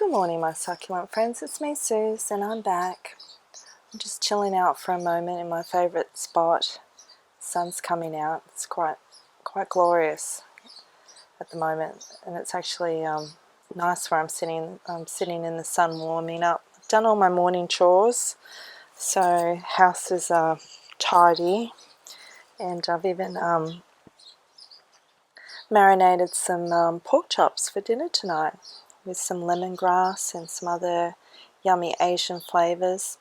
Good morning, my succulent friends. It's me, Suze, and I'm back. I'm just chilling out for a moment in my favourite spot. The sun's coming out. It's quite glorious at the moment, and it's actually nice where I'm sitting. I'm sitting in the sun, warming up. I've done all my morning chores, so house is tidy, and I've even marinated some pork chops for dinner tonight, with some lemongrass and some other yummy Asian flavours.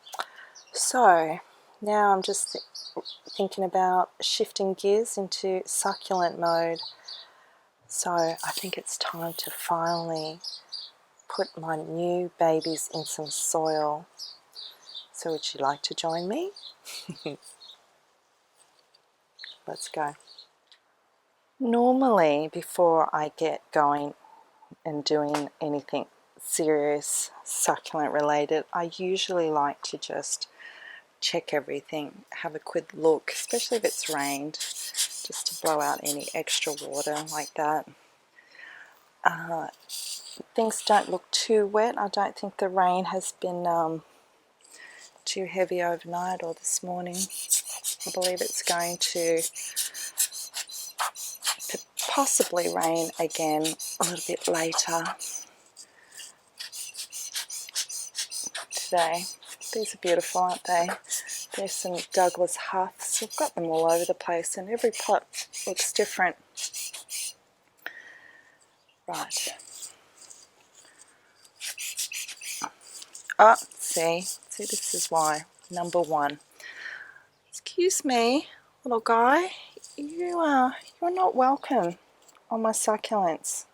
So now I'm just thinking about shifting gears into succulent mode. So I think it's time to finally put my new babies in some soil. So would you like to join me? Let's go. Normally, before I get going and doing anything serious succulent related, I usually like to just check everything, have a quick look, especially if it's rained, just to blow out any extra water like that. Things don't look too wet. I don't think the rain has been too heavy overnight or this morning. I believe it's going to possibly rain again a little bit later today. These are beautiful, aren't they? There's some Douglas Huths. I've got them all over the place, and every pot looks different. Right. Oh, see, this is why. Number one. Excuse me, little guy. You're not welcome on my succulents.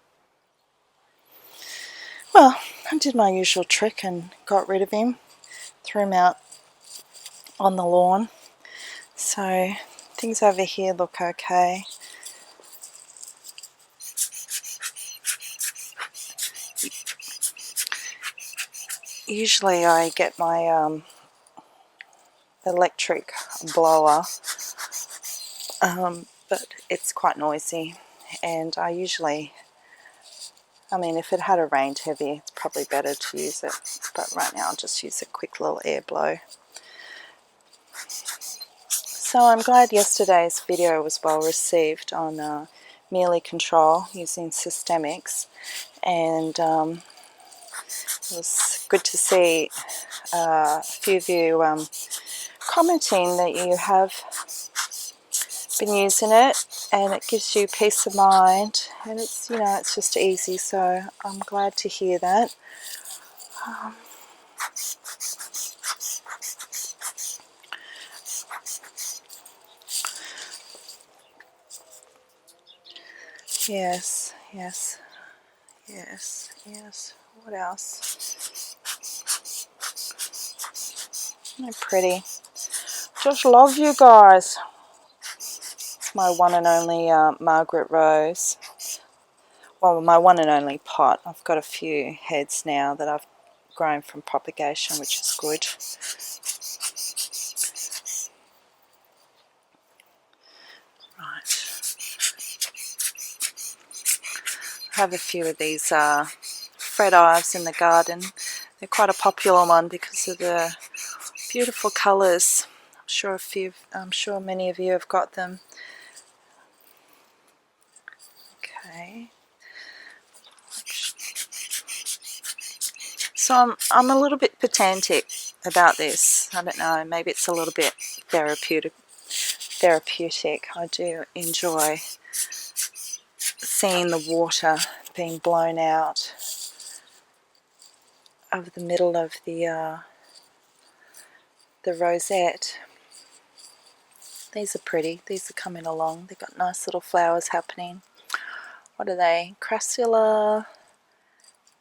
Well, I did my usual trick and got rid of him. Threw him out on the lawn. So things over here look okay. Usually I get my electric blower, but it's quite noisy, and I usually, if it had rained heavy, it's probably better to use it, but right now I'll just use a quick little air blow. So I'm glad yesterday's video was well received on mealy control using systemics, and it was good to see a few of you commenting that you have been using it, and it gives you peace of mind, and it's it's just easy, so I'm glad to hear that. Yes. What else? They're pretty. Just love you guys. It's my one and only Margaret Rose. Well, my one and only pot. I've got a few heads now that I've grown from propagation, which is good. Right. I have a few of these Fred Ives in the garden. They're quite a popular one because of the beautiful colours. I'm sure many of you have got them. Okay. So I'm a little bit pedantic about this. I don't know, maybe it's a little bit therapeutic. I do enjoy seeing the water being blown out of the middle of the rosette. These are pretty. These are coming along. They've got nice little flowers happening. What are they? Crassula,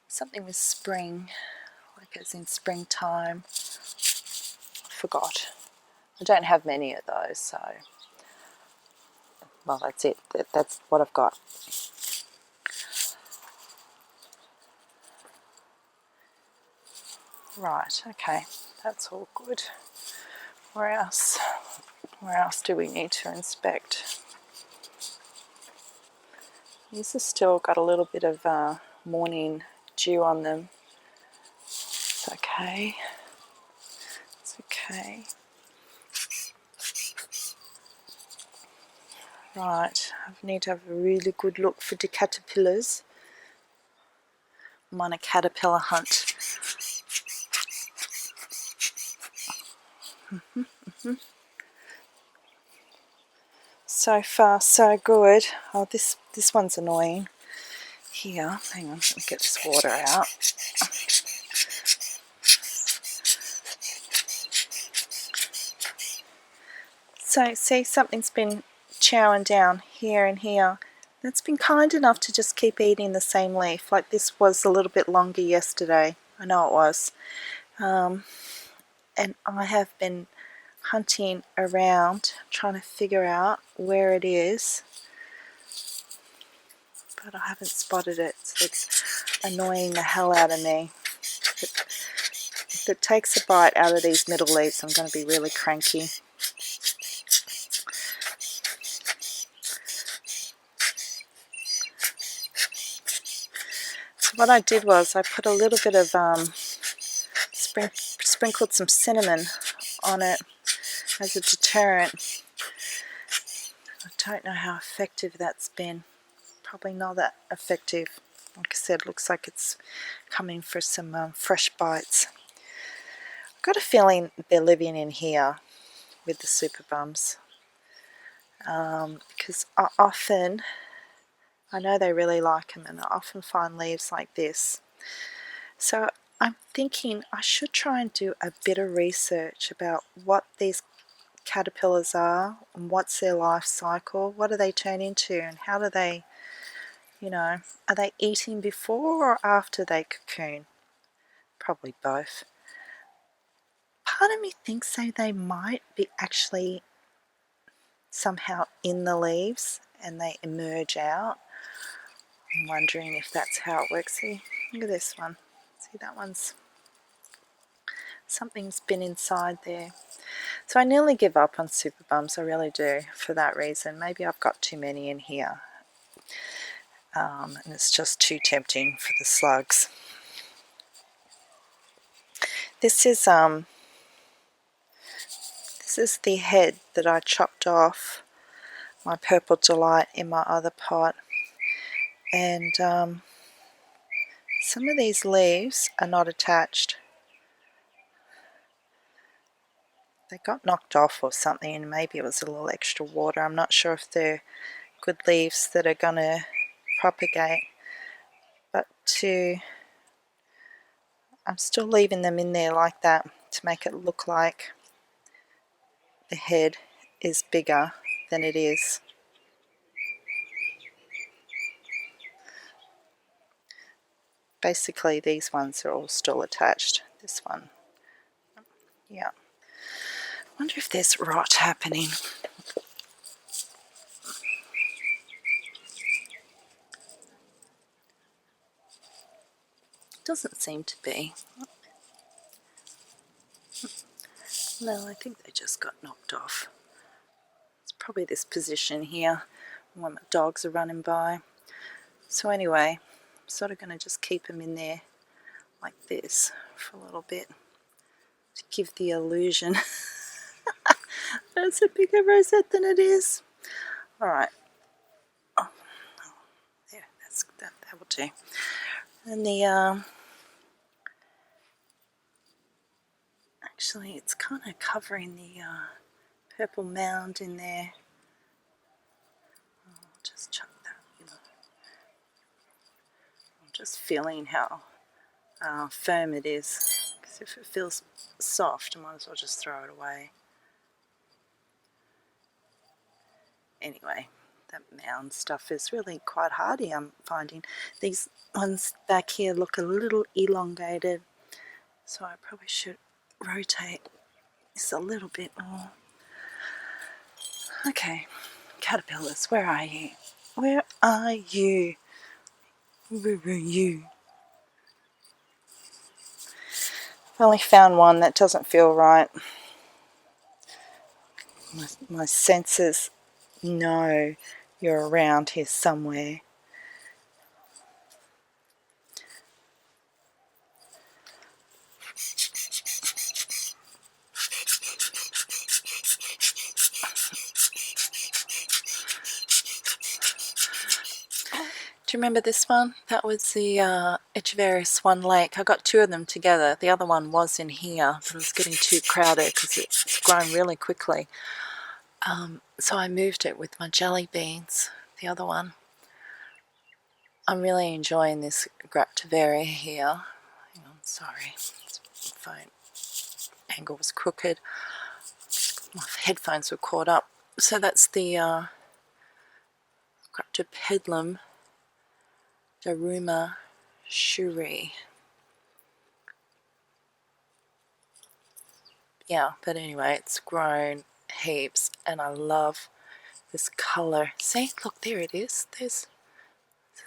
something with spring, like it's in springtime. I forgot. I don't have many of those, so well, that's it. That's what I've got. Right, okay, that's all good. Where else do we need to inspect? These have still got a little bit of morning dew on them. okay. It's okay. Right, I need to have a really good look for the caterpillars. I'm on a caterpillar hunt. So far, so good. Oh, this one's annoying. Here, hang on, let me get this water out. So, see, something's been chowing down here and here. It's been kind enough to just keep eating the same leaf. Like this was a little bit longer yesterday. I know it was. And I have been hunting around trying to figure out where it is, but I haven't spotted it, so it's annoying the hell out of me. If it takes a bite out of these middle leaves, I'm going to be really cranky. So what I did was I put a little bit of sprinkled some cinnamon on it as a deterrent. I don't know how effective that's been. Probably not that effective. Like I said, looks like it's coming for some fresh bites. I've got a feeling they're living in here with the super bums, because I know they really like them, and I often find leaves like this. So I'm thinking I should try and do a bit of research about what these caterpillars are and what's their life cycle, what do they turn into, and how do they, are they eating before or after they cocoon? Probably both. Part of me thinks they might be actually somehow in the leaves and they emerge out. I'm wondering if that's how it works. See, look at this one. See, that one's, something's been inside there. So I nearly give up on super bums, I really do, for that reason. Maybe I've got too many in here, and it's just too tempting for the slugs. This is the head that I chopped off my Purple Delight in my other pot, and some of these leaves are not attached. They got knocked off or something, and maybe it was a little extra water. I'm not sure if they're good leaves that are going to propagate, but I'm still leaving them in there like that to make it look like the head is bigger than it is. Basically these ones are all still attached. This one, yeah. I wonder if there's rot happening. Doesn't seem to be. No, I think they just got knocked off. It's probably this position here when my dogs are running by. So anyway, I'm sort of going to just keep them in there like this for a little bit to give the illusion that it's a bigger rosette than it is. Alright. Oh, there, that will do. And the actually it's kind of covering the purple mound in there. I'll just chuck that in. I'm just feeling how firm it is, because if it feels soft I might as well just throw it away. Anyway, that mound stuff is really quite hardy. I'm finding these ones back here look a little elongated, so I probably should rotate this a little bit more. Okay, caterpillars, where are you? Where are you? Where are you? I've only found one. That doesn't feel right. My senses know you're around here somewhere. you remember this one? That was the Echeverria Swan Lake. I got two of them together. The other one was in here, but it was getting too crowded because it's grown really quickly. So I moved it with my jelly beans, the other one. I'm really enjoying this Graptivaria here. Hang on, sorry, my phone angle was crooked. My headphones were caught up. So that's the Graptopedilum Daruma Shuri. Yeah, but anyway, it's grown heaps, and I love this colour. See, look, there it is. Is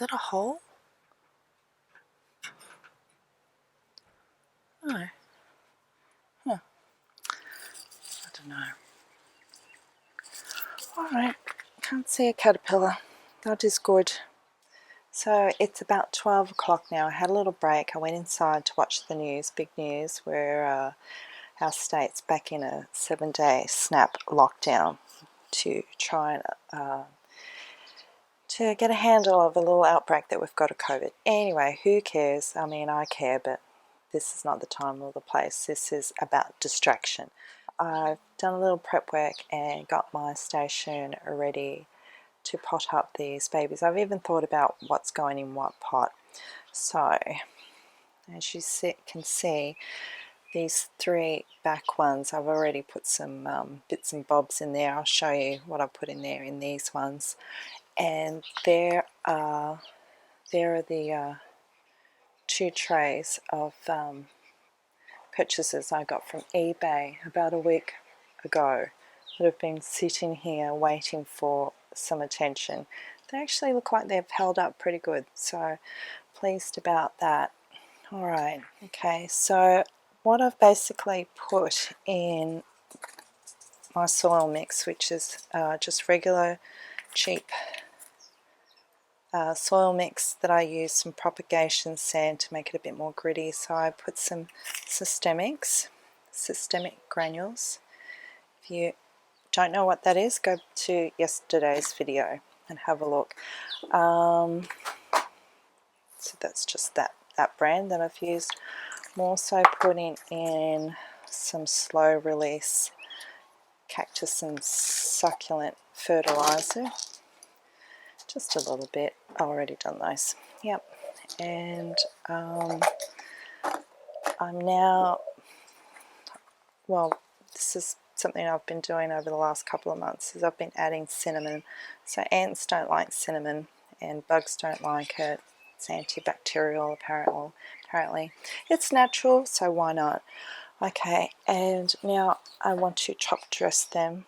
that a hole? No. Huh. I don't know. Alright, can't see a caterpillar. That is good. So it's about 12 o'clock now. I had a little break. I went inside to watch the news, big news, where our state's back in a 7-day snap lockdown to try and to get a handle of a little outbreak that we've got of COVID. Anyway, who cares? I mean, I care, but this is not the time or the place. This is about distraction. I've done a little prep work and got my station ready to pot up these babies. I've even thought about what's going in what pot. So, as you can see, these three back ones, I've already put some bits and bobs in there. I'll show you what I put in there in these ones. And there are the two trays of purchases I got from eBay about a week ago that have been sitting here waiting for some attention. They actually look like they've held up pretty good, so pleased about that. Alright, okay, so what I've basically put in my soil mix, which is just regular cheap soil mix that I use some propagation sand to make it a bit more gritty. So I put some systemic granules. If you don't know what that is, go to yesterday's video and have a look. So that's just that brand that I've used. I'm also putting in some slow release cactus and succulent fertilizer. Just a little bit. I've already done those. Yep. And I'm now, well, this is something I've been doing over the last couple of months, is I've been adding cinnamon. So ants don't like cinnamon and bugs don't like it. It's antibacterial apparently. It's natural, so why not? Okay, and now I want to top dress them.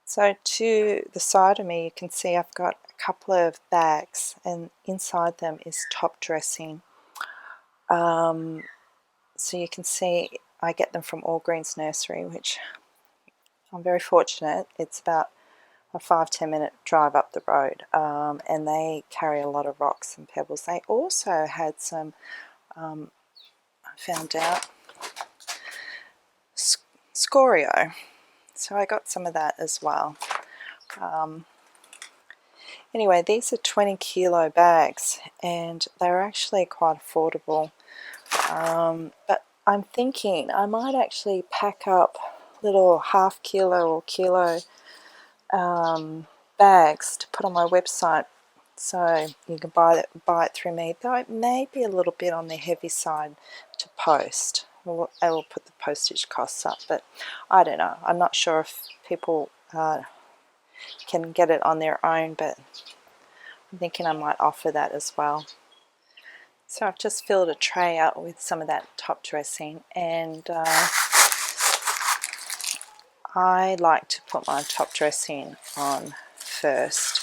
So to the side of me you can see I've got a couple of bags, and inside them is top dressing. So you can see I get them from All Greens Nursery, which I'm very fortunate. It's about a 5-10 minute drive up the road, and they carry a lot of rocks and pebbles. They also had some, I found out, scorio, so I got some of that as well. Anyway, these are 20 kilo bags and they're actually quite affordable, but I'm thinking I might actually pack up little half kilo or kilo bags to put on my website, so you can buy it through me, though it may be a little bit on the heavy side to post. I will put the postage costs up, but I don't know. I'm not sure if people can get it on their own, but I'm thinking I might offer that as well. So I've just filled a tray out with some of that top dressing, and I like to put my top dressing on first.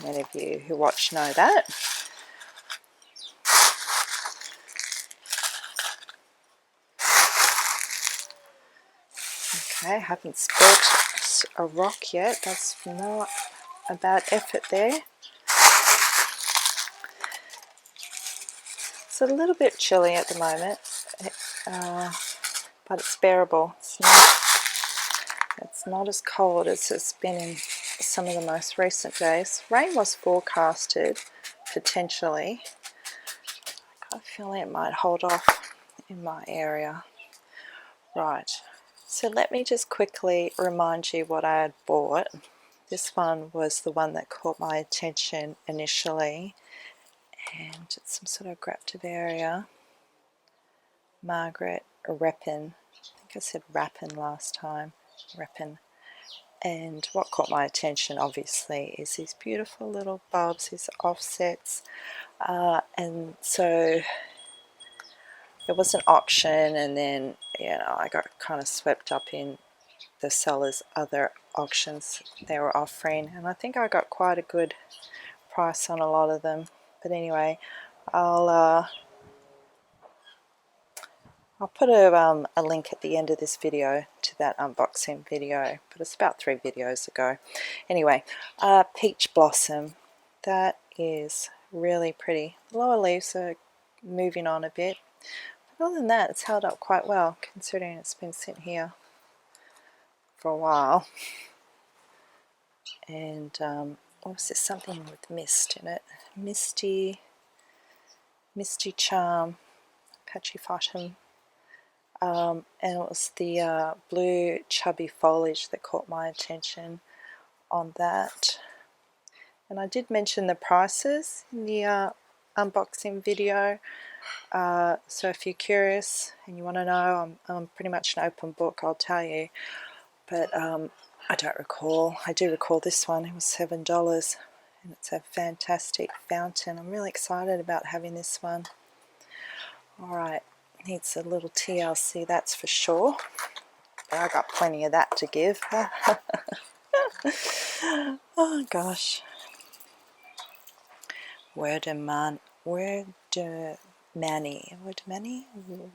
Many of you who watch know that. Okay, I haven't spilt a rock yet. That's not a bad effort there. It's a little bit chilly at the moment, but it's bearable. It's not as cold as it's been in some of the most recent days. Rain was forecasted, potentially. I got a feeling it might hold off in my area. Right, so let me just quickly remind you what I had bought. This one was the one that caught my attention initially, and it's some sort of Graptivaria. Margaret Repin. I think I said Rapin last time. Repin. And what caught my attention, obviously, is these beautiful little bulbs, these offsets. And so there was an auction, and then, you know, I got kind of swept up in the seller's other auctions they were offering, and I think I got quite a good price on a lot of them. But anyway, I'll put a link at the end of this video to that unboxing video, but it's about 3 videos ago. Anyway, Peach Blossom, that is really pretty. The lower leaves are moving on a bit, but other than that, it's held up quite well considering it's been sitting here for a while. And what was this? Something with mist in it. Misty Charm, Pachyphytum. And it was the blue chubby foliage that caught my attention on that. And I did mention the prices in the unboxing video, so if you're curious and you want to know, I'm pretty much an open book, I'll tell you. But I don't recall. I do recall this one, it was $7, and it's a fantastic fountain. I'm really excited about having this one. Alright, needs a little TLC, that's for sure. But I got plenty of that to give. Oh gosh. Wordemani.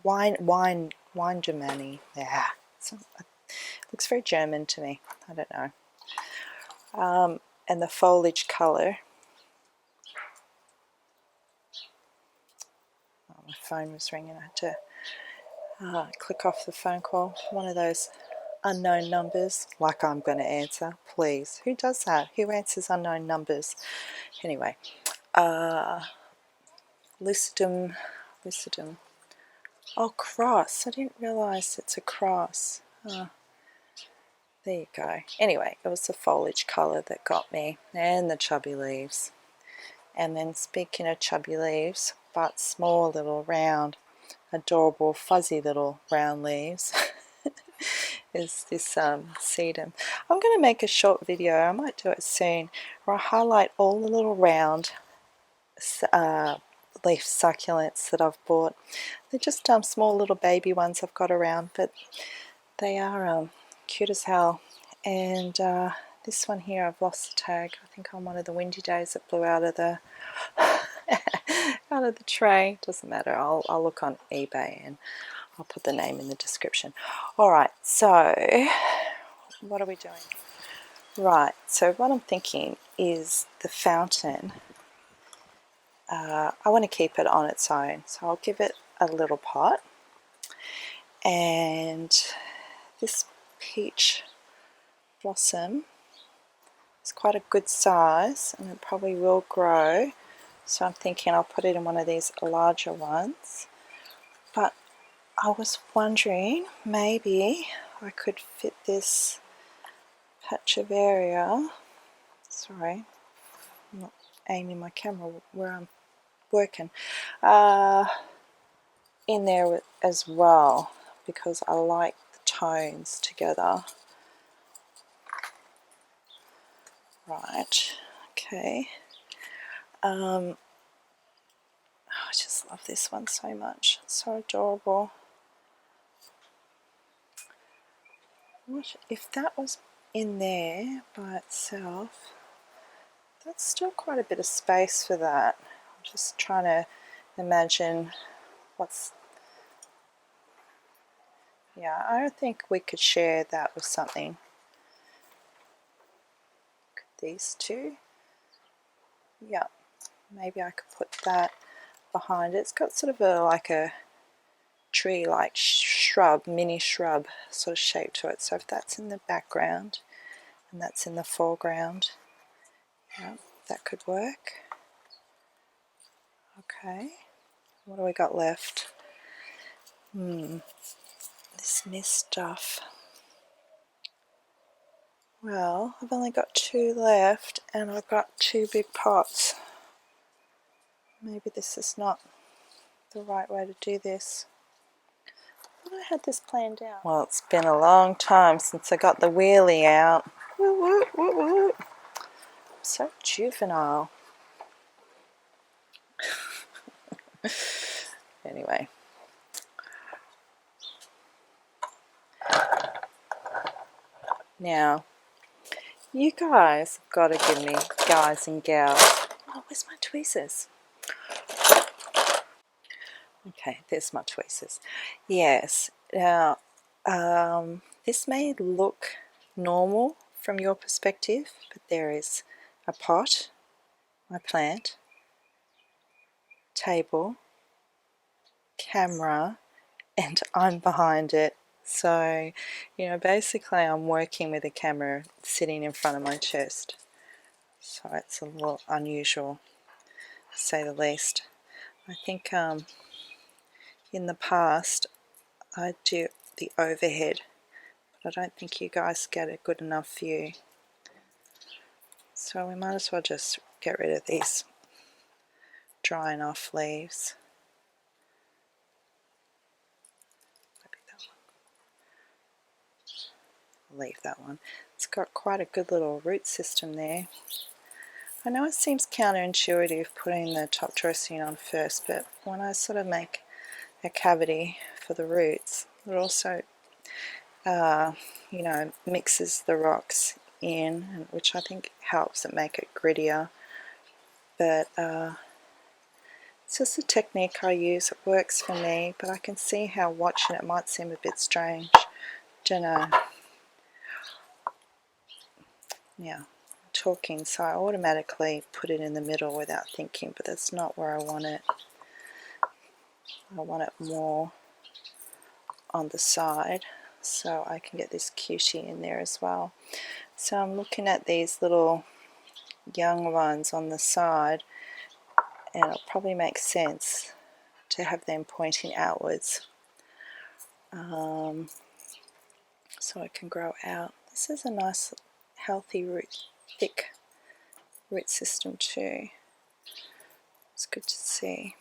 Wine Germany. Yeah. It looks very German to me. I don't know. And the foliage colour. Oh, my phone was ringing. I had to click off the phone call. One of those unknown numbers, like I'm going to answer. Please. Who does that? Who answers unknown numbers? Anyway. Lucidum. Oh, cross. I didn't realise it's a cross. There you go. Anyway, it was the foliage colour that got me, and the chubby leaves. And then speaking of chubby leaves, but small little round, adorable fuzzy little round leaves, is this sedum. I'm going to make a short video, I might do it soon, where I highlight all the little round leaf succulents that I've bought. They're just small little baby ones I've got around, but they are cute as hell. And this one here, I've lost the tag. I think on one of the windy days it blew out of the out of the tray. Doesn't matter. I'll look on eBay and I'll put the name in the description. Alright, so what are we doing? Right, so what I'm thinking is the fountain. I want to keep it on its own, so I'll give it a little pot. And this peach blossom is quite a good size, and it probably will grow. So I'm thinking I'll put it in one of these larger ones. But I was wondering, maybe I could fit this Pachyvaria. Sorry, I'm not aiming my camera where I'm working. In there as well, because I like the tones together. Right, okay. I just love this one so much. It's so adorable. What if that was in there by itself? That's still quite a bit of space for that. I'm just trying to imagine what's... Yeah, I don't think we could share that with something. These two. Yeah, maybe I could put that behind it. It's got sort of like a tree-like shrub, mini shrub sort of shape to it. So if that's in the background, and that's in the foreground. Yeah, that could work. Okay, what do we got left? This mist stuff. Well, I've only got 2 left, and I've got 2 big pots. Maybe this is not the right way to do this. I thought I had this planned out. Well, it's been a long time since I got the wheelie out. Woo, woo, woo, woo. So juvenile. Anyway. Now, you guys have got to give me, guys and gals. Oh, where's my tweezers? Okay, there's my tweezers. Yes. Now, this may look normal from your perspective, but there is a pot, my plant, table, camera, and I'm behind it. So, you know, basically I'm working with a camera sitting in front of my chest. So it's a little unusual, to say the least. I think in the past I do the overhead, but I don't think you guys get a good enough view. So we might as well just get rid of these drying off leaves. Maybe that one. I'll leave that one. It's got quite a good little root system there. I know it seems counterintuitive putting the top dressing on first, but when I sort of make a cavity for the roots, it also you know, mixes the rocks in, which I think helps it make it grittier. But it's just a technique I use. It works for me, but I can see how watching it might seem a bit strange. Don't know. Yeah, I'm talking, so I automatically put it in the middle without thinking, but that's not where I want it. I want it more on the side, so I can get this cutie in there as well. So I'm looking at these little young ones on the side, and it'll probably make sense to have them pointing outwards, so it can grow out. This is a nice healthy root, thick root system too. It's good to see.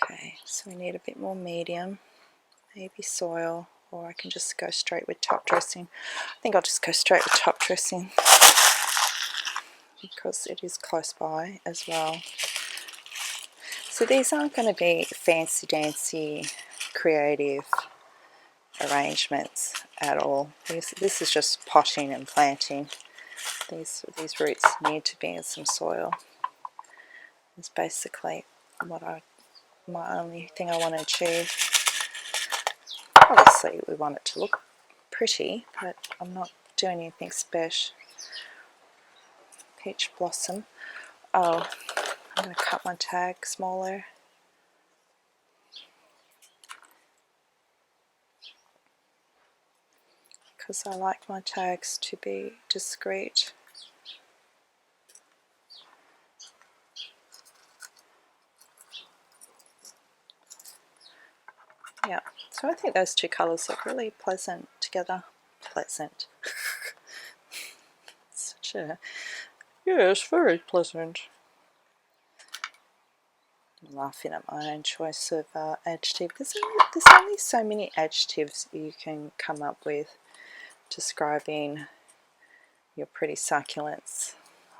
Okay, so we need a bit more medium, maybe soil, or I can just go straight with top dressing. I think I'll just go straight with top dressing because it is close by as well. So these aren't going to be fancy dancy creative arrangements at all. This is just potting and planting. These roots need to be in some soil. It's basically my only thing I want to achieve. Obviously we want it to look pretty, but I'm not doing anything special. Peach blossom. Oh, I'm going to cut my tag smaller. Because I like my tags to be discreet. Yeah, so I think those two colours look really pleasant together. Pleasant. Such a... Yes, very pleasant. I'm laughing at my own choice of adjective. There's only so many adjectives you can come up with describing your pretty succulents.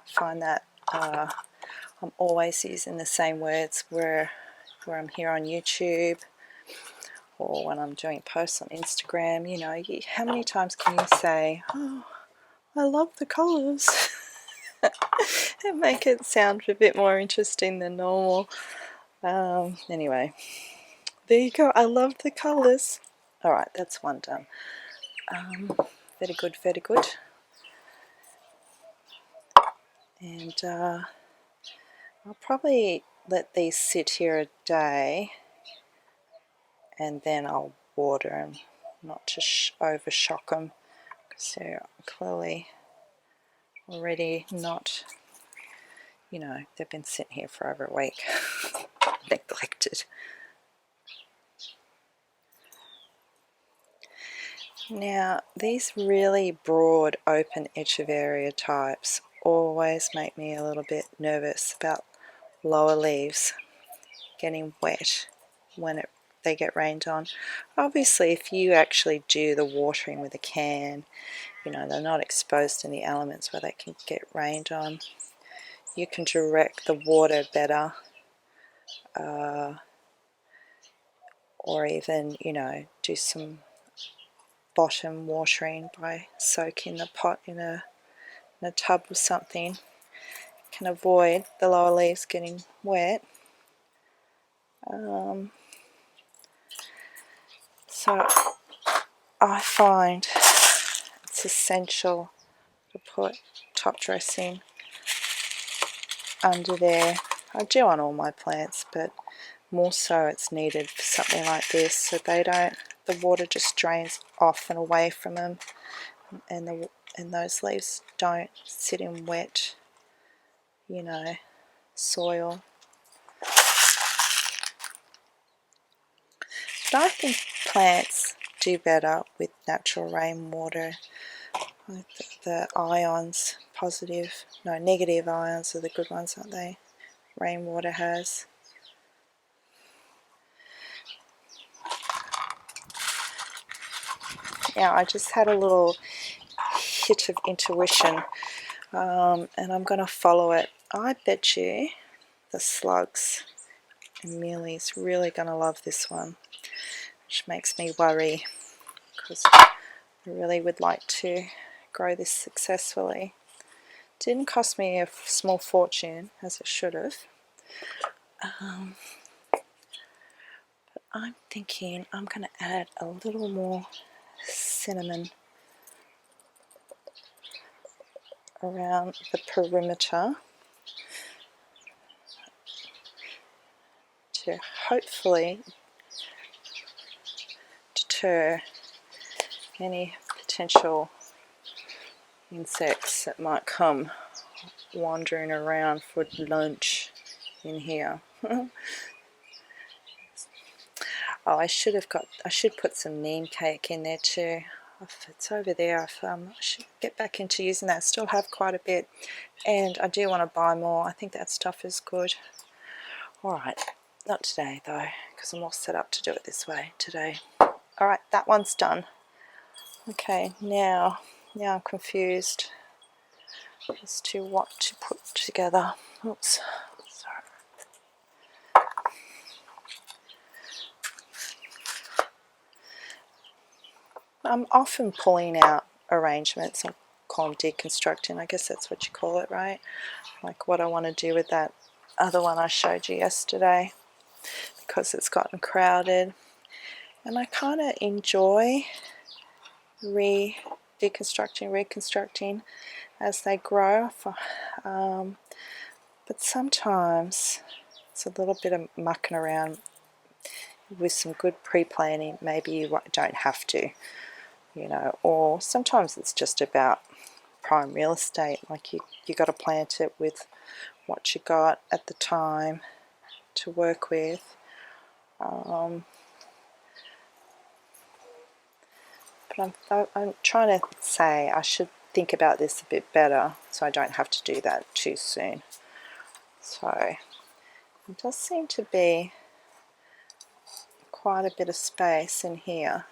I find that I'm always using the same words where I'm here on YouTube or when I'm doing posts on Instagram. You know, how many times can you say, oh, I love the colours, and make it sound a bit more interesting than normal. Anyway, there you go. I love the colours. Alright, that's one done. Very good, very good. And I'll probably let these sit here a day and then I'll water them, not to over shock them, because they're clearly already not, you know, they've been sitting here for over a week, neglected. Now, these really broad open echeveria types always make me a little bit nervous about lower leaves getting wet when they get rained on. Obviously, if you actually do the watering with a can, you know, they're not exposed to any elements where they can get rained on. You can direct the water better, or even, you know, do some bottom watering by soaking the pot in a tub or something. Can avoid the lower leaves getting wet. So I find it's essential to put top dressing under there. I do on all my plants, but more so it's needed for something like this, so they don't, the water just drains off and away from them, and those leaves don't sit in wet, you know, soil. But I think plants do better with natural rainwater. Like the ions, negative ions are the good ones, aren't they? Rainwater has. Now, I just had a little hit of intuition, and I'm going to follow it. I bet you the slugs and mealies really going to love this one, which makes me worry, because I really would like to grow this successfully. Didn't cost me a small fortune, as it should have. But I'm thinking I'm going to add a little more cinnamon around the perimeter to hopefully deter any potential insects that might come wandering around for lunch in here. Oh, I should put some neem cake in there too. It's over there. I should get back into using that. Still have quite a bit, and I do want to buy more. I think that stuff is good. Alright, not today though, because I'm all set up to do it this way today. Alright, that one's done. Okay, now I'm confused as to what to put together. Oops, sorry. I'm often pulling out arrangements. I call them deconstructing. I guess that's what you call it, right? Like what I want to do with that other one I showed you yesterday, because it's gotten crowded. And I kind of enjoy reconstructing as they grow. But sometimes it's a little bit of mucking around with some good pre-planning. Maybe you don't have to, you know, or sometimes it's just about prime real estate. Like you got to plant it with what you got at the time to work with. But I'm trying to say I should think about this a bit better, so I don't have to do that too soon. So it does seem to be quite a bit of space in here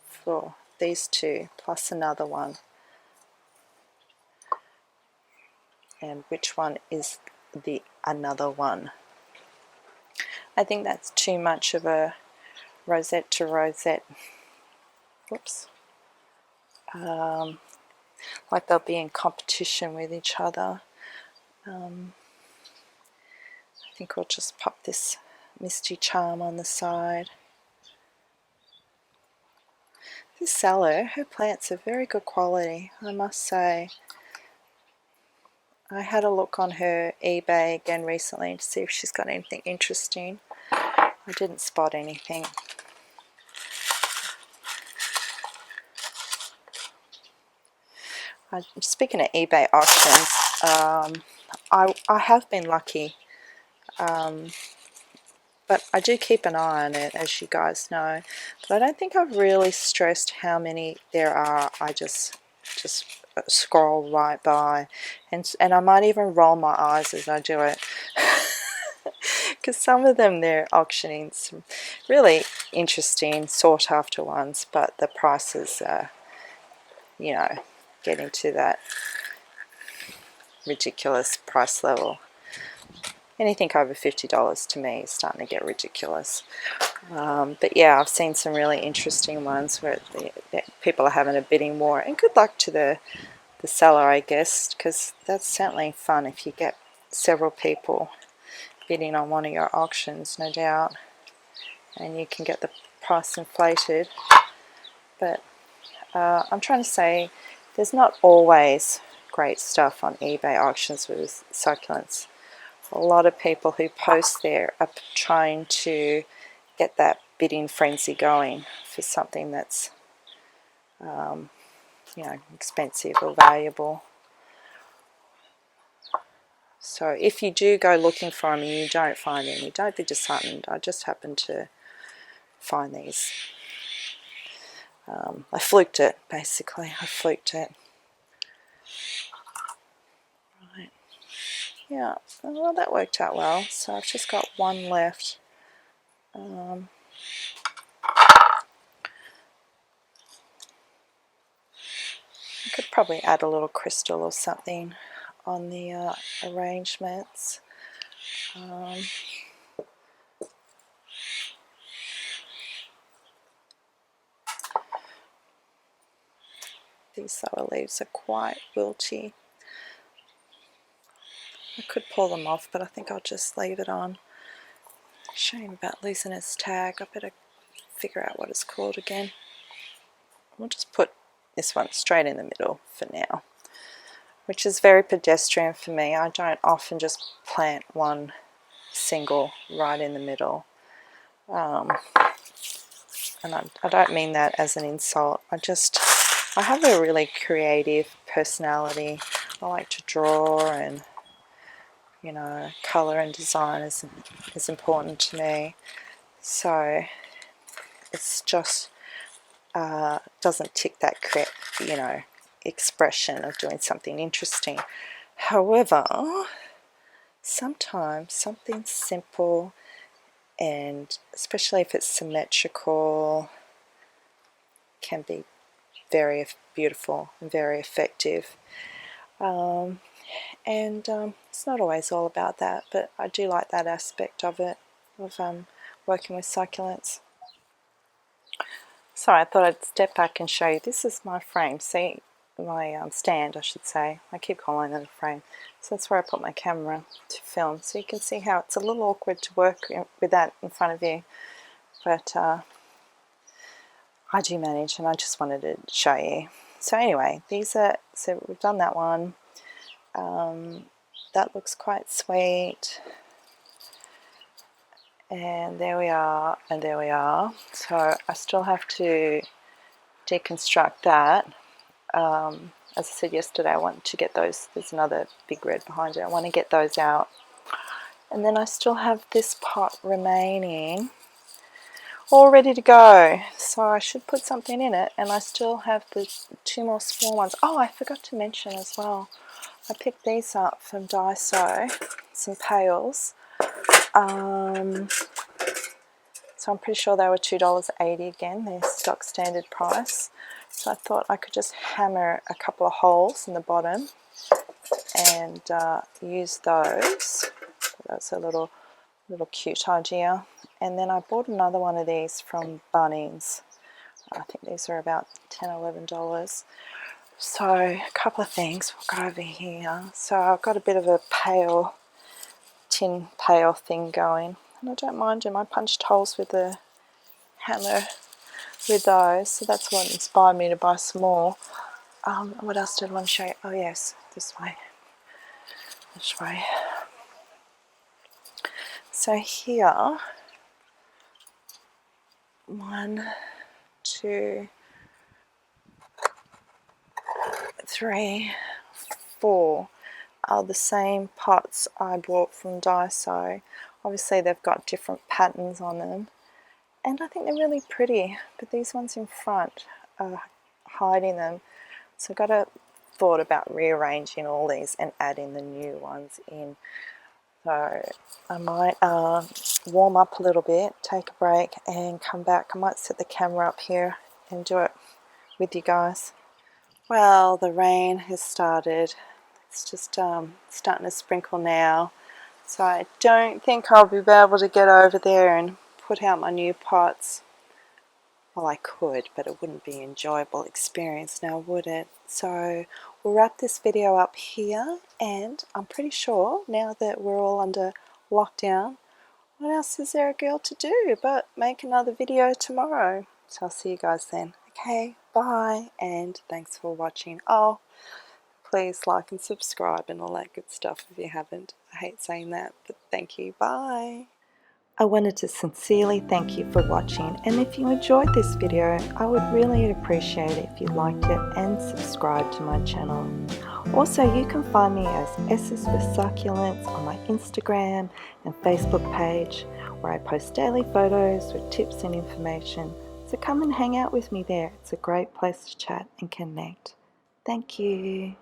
for these two, plus another one. And which one is the another one? I think that's too much of a rosette to rosette. Whoops. Like they'll be in competition with each other. I think I'll just pop this Misty Charm on the side. This seller, her plants are very good quality, I must say. I had a look on her eBay again recently to see if she's got anything interesting. I didn't spot anything. Speaking of eBay auctions, I have been lucky, but I do keep an eye on it, as you guys know. But I don't think I've really stressed how many there are. I just scroll right by, and I might even roll my eyes as I do it. Because some of them, they're auctioning some really interesting, sought after ones, but the prices are, you know, getting to that ridiculous price level. Anything over $50 to me is starting to get ridiculous. But yeah, I've seen some really interesting ones where people are having a bidding war, and good luck to the seller, I guess, because that's certainly fun if you get several people bidding on one of your auctions, no doubt, and you can get the price inflated. But I'm trying to say there's not always great stuff on eBay auctions with succulents. A lot of people who post there are trying to get that bidding frenzy going for something that's you know, expensive or valuable. So if you do go looking for them and you don't find any, don't be disheartened. I just happened to find these. I fluked it, basically. I fluked it. Right. Yeah, well, that worked out well. So I've just got one left. I could probably add a little crystal or something on the arrangements. These sour leaves are quite wilty. I could pull them off, but I think I'll just leave it on. Shame about losing its tag. I better figure out what it's called again. We'll just put this one straight in the middle for now, which is very pedestrian for me. I don't often just plant one single right in the middle. And I don't mean that as an insult. I have a really creative personality. I like to draw, and you know, color and design is important to me. So it's just doesn't tick that you know, expression of doing something interesting. However, sometimes something simple, and especially if it's symmetrical, can be very beautiful and very effective. It's not always all about that, but I do like that aspect of it, of working with succulents. Sorry, I thought I'd step back and show you. This is my frame. See, my stand, I should say. I keep calling it a frame. So that's where I put my camera to film. So you can see how it's a little awkward to work with that in front of you. But I do manage, and I just wanted to show you. So anyway, so we've done that one. That looks quite sweet. And there we are, and there we are. So I still have to deconstruct that. As I said yesterday, I want to get those. There's another big red behind it. I want to get those out. And then I still have this pot remaining, all ready to go. So I should put something in it. And I still have the two more small ones. Oh, I forgot to mention as well, I picked these up from Daiso, some pails. So I'm pretty sure they were $2.80 again, their stock standard price. So I thought I could just hammer a couple of holes in the bottom and use those. That's a little cute idea. And then I bought another one of these from Bunnings. I think these are about $10 or $11. So a couple of things. We'll go over here. So I've got a bit of a tin pail thing going. And I don't mind doing my punched holes with the hammer with those. So that's what inspired me to buy some more. What else did I want to show you? Oh yes, this way. This way. So here, 1, 2, 3, 4 are the same pots I bought from Daiso. Obviously they've got different patterns on them, and I think they're really pretty, but these ones in front are hiding them, so I've got to thought about rearranging all these and adding the new ones in. So I might warm up a little bit, take a break and come back. I might set the camera up here and do it with you guys. Well, the rain has started. It's just starting to sprinkle now, so I don't think I'll be able to get over there and put out my new pots. Well, I could, but it wouldn't be an enjoyable experience now, would it? So we'll wrap this video up here, and I'm pretty sure now that we're all under lockdown, what else is there a girl to do but make another video tomorrow? So I'll see you guys then. Okay, bye, and thanks for watching. Oh, please like and subscribe and all that good stuff if you haven't. I hate saying that, but thank you. Bye. I wanted to sincerely thank you for watching, and if you enjoyed this video, I would really appreciate it if you liked it and subscribed to my channel. Also, you can find me as S for Succulents on my Instagram and Facebook page, where I post daily photos with tips and information. So come and hang out with me there. It's a great place to chat and connect. Thank you.